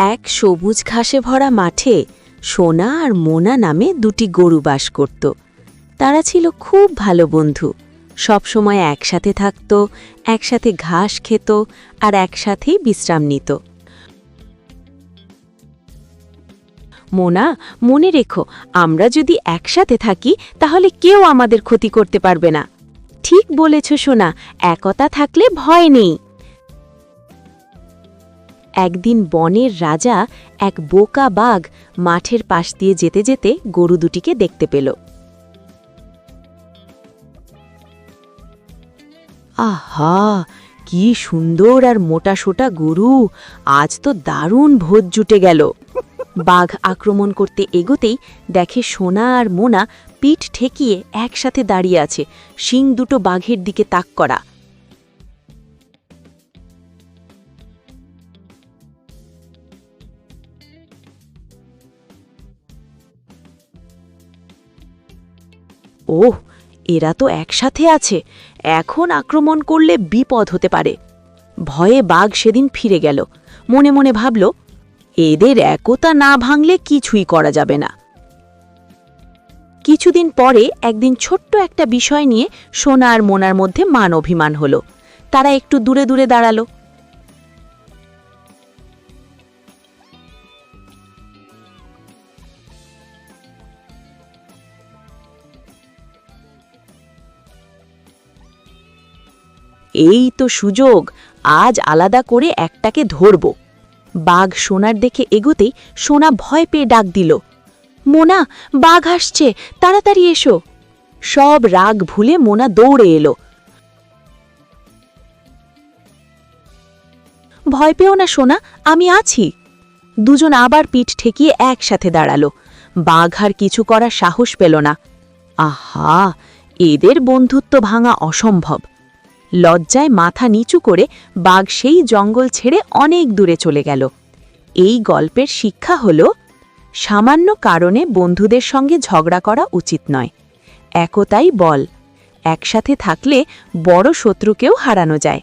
এক সবুজ ঘাসে ভরা মাঠে সোনা আর মোনা নামে দুটি গরু বাস করত। তারা ছিল খুব ভালো বন্ধু, সবসময় একসাথে থাকত, একসাথে ঘাস খেত আর একসাথেই বিশ্রাম নিত। মোনা, মনে রেখো, আমরা যদি একসাথে থাকি তাহলে কেউ আমাদের ক্ষতি করতে পারবে না। ঠিক বলেছ সোনা, একতা থাকলে ভয় নেই। একদিন বনের রাজা এক বোকা বাঘ মাঠের পাশ দিয়ে যেতে যেতে গরু দুটিকে দেখতে পেল। আহা, কি সুন্দর আর মোটাসোটা গরু! আজ তো দারুণ ভোজ জুটে গেল। বাঘ আক্রমণ করতে এগোতেই দেখে সোনা আর মোনা পিঠ ঠেকিয়ে একসাথে দাঁড়িয়ে আছে, শিং দুটো বাঘের দিকে তাক করা। ওহ, এরা তো একসাথে আছে, এখন আক্রমণ করলে বিপদ হতে পারে। ভয়ে বাঘ সেদিন ফিরে গেল, মনে মনে ভাবল, এদের একতা না ভাঙলে কিছুই করা যাবে না। কিছুদিন পরে একদিন ছোট্ট একটা বিষয় নিয়ে সোনা আর মোনার মধ্যে মান অভিমান হল। তারা একটু দূরে দূরে দাঁড়ালো। এই তো সুযোগ, আজ আলাদা করে একটাকে ধরব। বাঘ সোনার দেখে এগোতেই সোনা ভয় পেয়ে ডাক দিল, মোনা, বাঘ আসছে, তাড়াতাড়ি এসো। সব রাগ ভুলে মোনা দৌড়ে এলো। ভয় পেও না সোনা, আমি আছি। দুজন আবার পিঠ ঠেকিয়ে একসাথে দাঁড়ালো। বাঘ আর কিছু করার সাহস পেল না। আহা, এদের বন্ধুত্ব ভাঙা অসম্ভব। লজ্জায় মাথা নিচু করে বাঘ সেই জঙ্গল ছেড়ে অনেক দূরে চলে গেল। এই গল্পের শিক্ষা হল, সামান্য কারণে বন্ধুদের সঙ্গে ঝগড়া করা উচিত নয়। একতাই বল, একসাথে থাকলে বড় শত্রুকেও হারানো যায়।